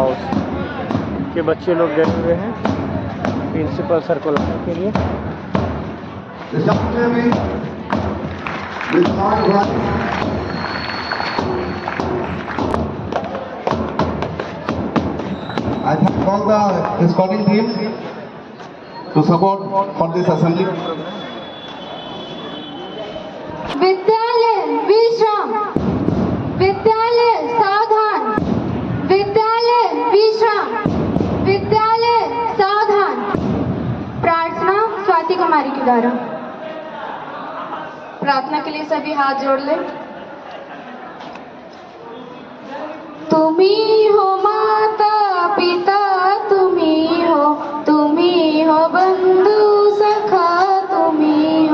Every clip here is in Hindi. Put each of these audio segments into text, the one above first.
हाउस के बच्चे लोग गए हुए हैं प्रिंसिपल सर को लाने के लिए। I thank all the escorting team to support for this assembly. विद्यालय विश्राम, विद्यालय सावधान, विद्यालय विश्राम, विद्यालय सावधान। प्रार्थना स्वाति कुमारी के द्वारा। प्रार्थना के लिए सभी हाथ जोड़ लें। तुम्ही हो माता पिता, तुम्ही हो बंधु सखा, तुम्ही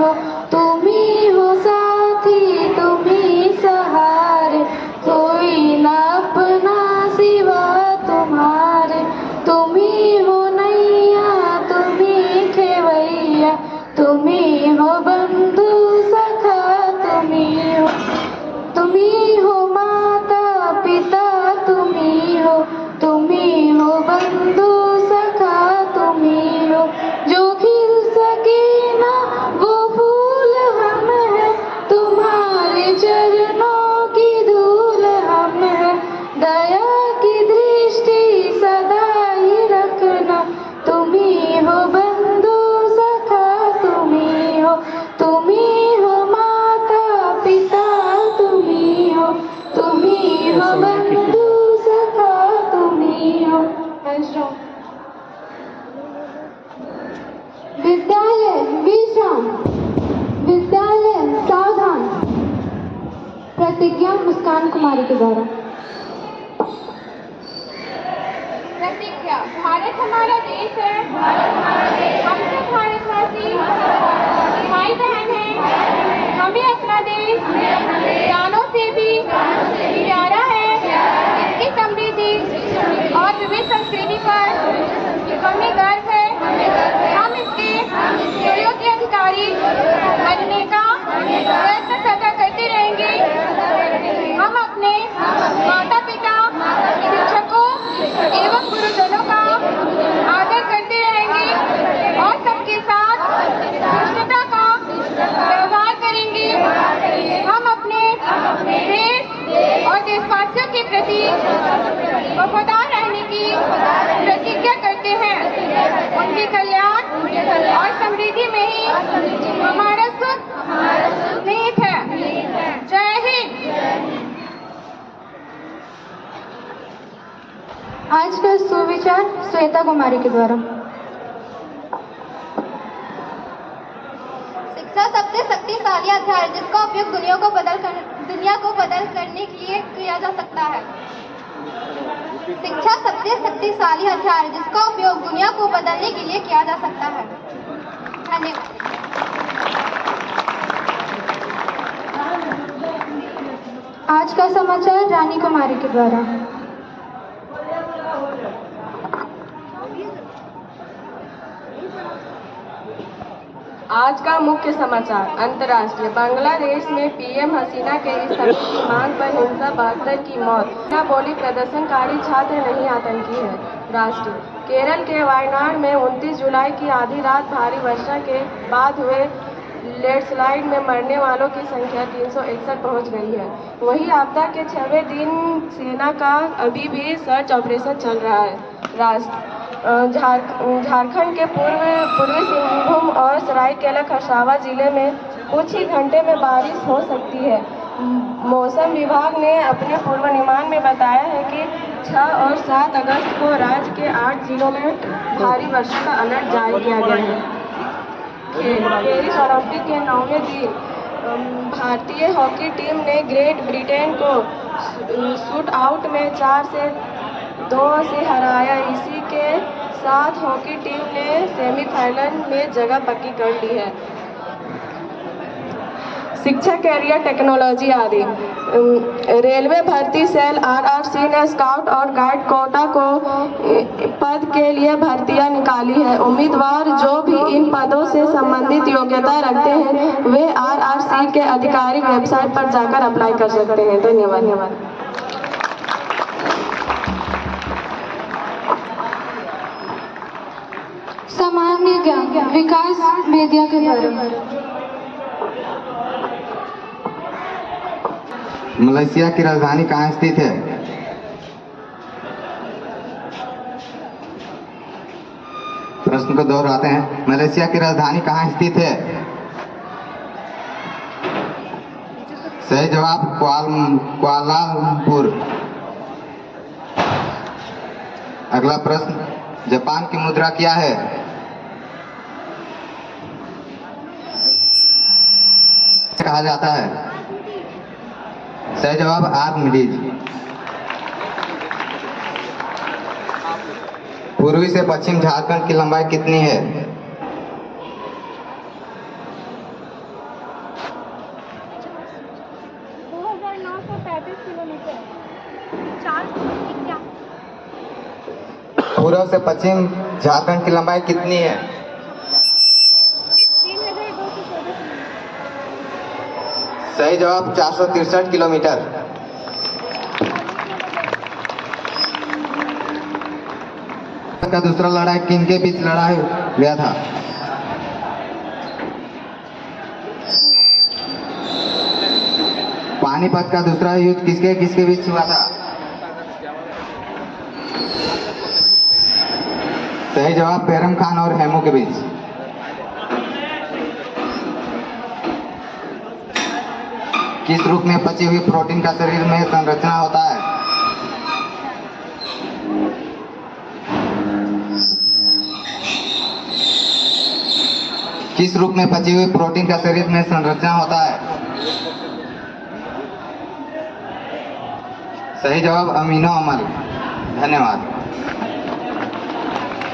हो साथी, तुम्ही सहारे, कोई न अपना सिवा तुम्हारे। तुम्ही हो नैया, तुम्ही खेवैया, तुम्ही हो बंधु सखा, तुम्ही हो माता पिता, तुम्ही हो बंधु सखा, तुम्ही हो। जो खिल सके ना वो फूल हम हैं, तुम्हारे चरणों की धूल हम हैं। दया की दृष्टि सदा ही रखना, तुम्ही हो बंधु सखा, तुम्ही हो माता पिता, तुम्ही हो बंधु सखा, तुम्ही हो। विद्यालय विश्राम, विद्यालय सावधान। प्रतिज्ञा मुस्कान कुमारी के द्वारा। प्रतिज्ञा। भारत हमारा देश है, हम सब भारतवासी भाई बहन हैं। हमें अपना देश जानों से भी प्यारा है। इसकी समृद्धि और विविध संस्कृति पर हमें गर्व है। हम इसके योग्य अधिकारी बनने का प्रयत्न सदा करते रहेंगे। हम अपने माता पिता, शिक्षकों एवं गुरुजनों का आदर करते रहेंगे और सबके साथ शिष्टता का व्यवहार करेंगे। हम अपने देश और देशवासियों के प्रति वफादार रहने की प्रतिज्ञा करते हैं। उनके कल्याण और समृद्धि में ही हमारा सुख निहित है। जय हिंद। आज का सुविचार श्वेता कुमारी के द्वारा। शिक्षा सबसे शक्तिशाली हथियार है जिसका उपयोग दुनिया को बदल करने के लिए किया जा सकता है। शिक्षा सबसे शक्तिशाली हथियार है जिसका उपयोग दुनिया को बदलने के लिए किया जा सकता है। धन्यवाद। आज का समाचार रानी कुमारी के द्वारा। आज का मुख्य समाचार। अंतर्राष्ट्रीय। बांग्लादेश में पीएम हसीना के इस्तीफे की मांग पर हिंसा, 72 की मौत। ना बोली प्रदर्शनकारी छात्र नहीं आतंकी है। राष्ट्रीय। केरल के वायनाड में 29 जुलाई की आधी रात भारी वर्षा के बाद हुए लैंडस्लाइड में मरने वालों की संख्या 361 पहुंच गई है। वहीं आपदा के 6वें दिन सेना का अभी भी सर्च ऑपरेशन चल रहा है। राष्ट्र। झारखंड के पूर्वी सिंहभूम और सरायकेला खरसावां जिले में कुछ ही घंटे में बारिश हो सकती है। मौसम विभाग ने अपने पूर्वानुमान में बताया है कि 6 और 7 अगस्त को राज्य के 8 जिलों में भारी वर्षा का अलर्ट जारी किया गया है। पेरिस ओलंपिक के 9वें दिन भारतीय हॉकी टीम ने ग्रेट ब्रिटेन को शूट आउट में 4-2 से हराया। इसी के साथ हॉकी टीम ने सेमीफाइनल में जगह पक्की कर ली है। शिक्षा, कैरियर, टेक्नोलॉजी आदि। रेलवे भर्ती सेल आरआरसी ने स्काउट और गाइड कोटा को पद के लिए भर्तियां निकाली है। उम्मीदवार जो भी इन पदों से संबंधित योग्यता रखते हैं वे आरआरसी के आधिकारिक वेबसाइट पर जाकर अप्लाई कर सकते हैं। धन्यवाद। प्रतिज्ञा विकास बेदिया के द्वारा। मलेशिया की राजधानी कहाँ स्थित है? प्रश्न को दोहराते हैं। मलेशिया की राजधानी कहाँ स्थित है? सही जवाब कुआलालंपुर। अगला प्रश्न, जापान की मुद्रा क्या है? कहा जाता है? सही जवाब आर्मडीज। पूर्वी से पश्चिम झारखंड की लंबाई कितनी है? पूर्व से पश्चिम झारखंड की लंबाई कितनी है? सही जवाब 463 किलोमीटर। का दूसरा लड़ाई किन के बीच लड़ा गया था? पानीपत का दूसरा युद्ध किसके किसके बीच हुआ था? सही जवाब बैरम खान और हेमू के बीच। किस रूप में पची हुई प्रोटीन का शरीर में संरचना होता है? किस रूप में पची हुई प्रोटीन का शरीर में संरचना होता है? सही जवाब अमीनो अम्ल। धन्यवाद।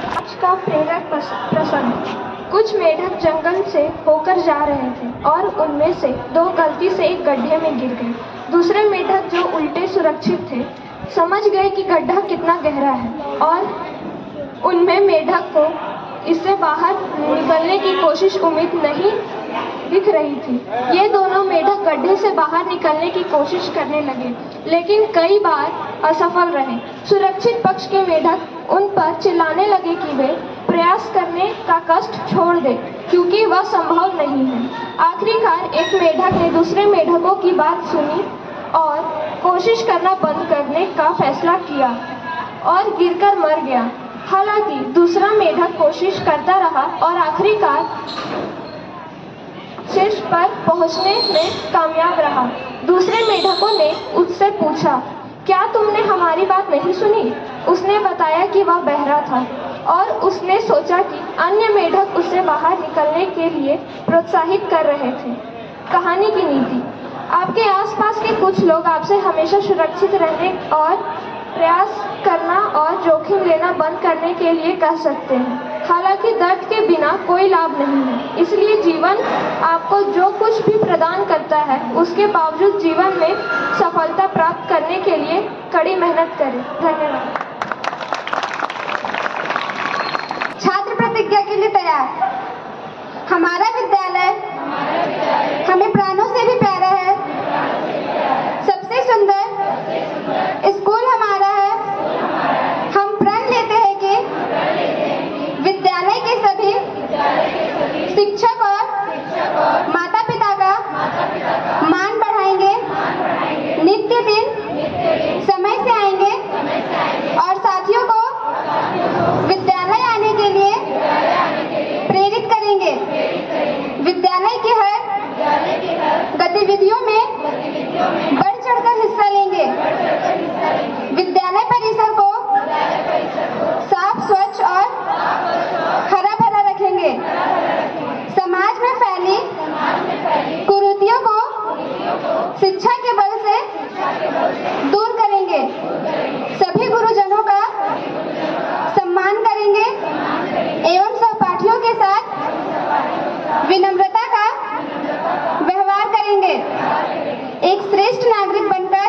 आज का प्रेरक प्रसंग। कुछ मेढक जंगल से होकर जा रहे थे और उनमें से दो गलती से एक गड्ढे में गिर गए। दूसरे मेढक जो उल्टे सुरक्षित थे समझ गए कि गड्ढा कितना गहरा है और उनमें मेढक को इससे बाहर निकलने की कोशिश उम्मीद नहीं दिख रही थी। ये दोनों मेढक गड्ढे से बाहर निकलने की कोशिश करने लगे, लेकिन कई बार असफल रहे। सुरक्षित पक्ष के मेढक उन पर चिल्लाने लगे कि वे प्रयास करने का कष्ट छोड़ दें, क्योंकि वह संभव नहीं है। आखिरकार एक मेढक ने दूसरे मेढकों की बात सुनी और कोशिश करना बंद करने का फैसला किया और गिरकर मर गया। हालांकि दूसरा मेढक कोशिश करता रहा और आखिरकार शीर्ष पर पहुंचने में कामयाब रहा। दूसरे मेढकों ने उससे पूछा, क्या तुमने हमारी बात नहीं सुनी? उसने बताया कि वह बहरा था और उसने सोचा कि अन्य मेढक उससे बाहर निकलने के लिए प्रोत्साहित कर रहे थे। कहानी की नीति। आपके आसपास के कुछ लोग आपसे हमेशा सुरक्षित रहने और प्रयास करना और जोखिम लेना बंद करने के लिए कह सकते हैं। हालांकि दर्द के बिना कोई लाभ नहीं है, इसलिए जीवन आपको जो कुछ भी प्रदान करता है उसके बावजूद जीवन में सफलता प्राप्त करने के लिए कड़ी मेहनत करें। धन्यवाद। छात्र प्रतिज्ञा के लिए तैयार। हमारा विद्यालय हमें प्राणों से भी प्यारा है। सबसे सुंदर स्कूल हमारा है। हम प्रण लेते हैं कि विद्यालय के सभी शिक्षक और माता पिता का मान बढ़ाएंगे, नित्य दिन समय से आएंगे और साथियों को विद्यालय आने के लिए प्रेरित करेंगे। विद्यालय के हर गतिविधियों में बढ़ चढ़कर हिस्सा लेंगे। विद्यालय परिसर को साफ, स्वच्छ और हरा भरा रखेंगे। समाज में फैली कुरीतियों को शिक्षा के बल से दूर करेंगे। सभी गुरुजनों का सम्मान करेंगे एवं सहपाठियों के साथ विनम्रता का व्यवहार करेंगे। एक श्रेष्ठ नागरिक बनकर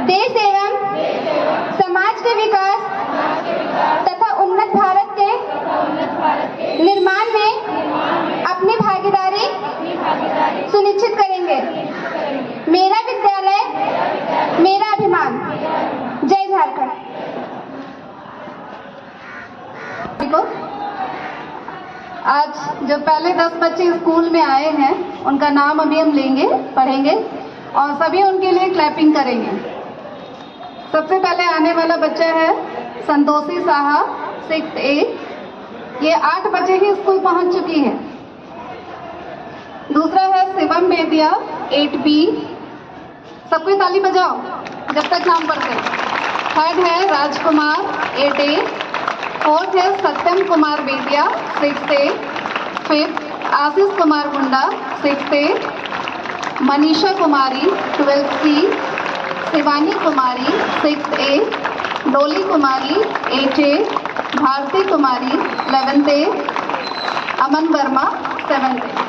देश एवं समाज के विकास तथा उन्नत भारत के निर्माण में अपनी भागीदारी सुनिश्चित करेंगे। मेरा विद्यालय मेरा अभिमान। जय झारखंड। आज जो पहले 10 बच्चे स्कूल में आए हैं उनका नाम अभी हम लेंगे, पढ़ेंगे और सभी उनके लिए क्लैपिंग करेंगे। सबसे पहले आने वाला बच्चा है संतोषी साहा 6A। ये 8 बजे ही स्कूल पहुंच चुकी है। दूसरा है शिवम बेदिया 8B। सबको ताली बजाओ जब तक नाम पढ़ते हैं। थर्ड है राजकुमार 8A। फोर्थ है सत्यम कुमार बेदिया 6A। फिफ्थ आशीष कुमार गुंडा 6A। Manisha Kumari 12C। Shivani Kumari 6A। डोली कुमारी 8A। Bharti Kumari 11th A। Aman Verma 7th A।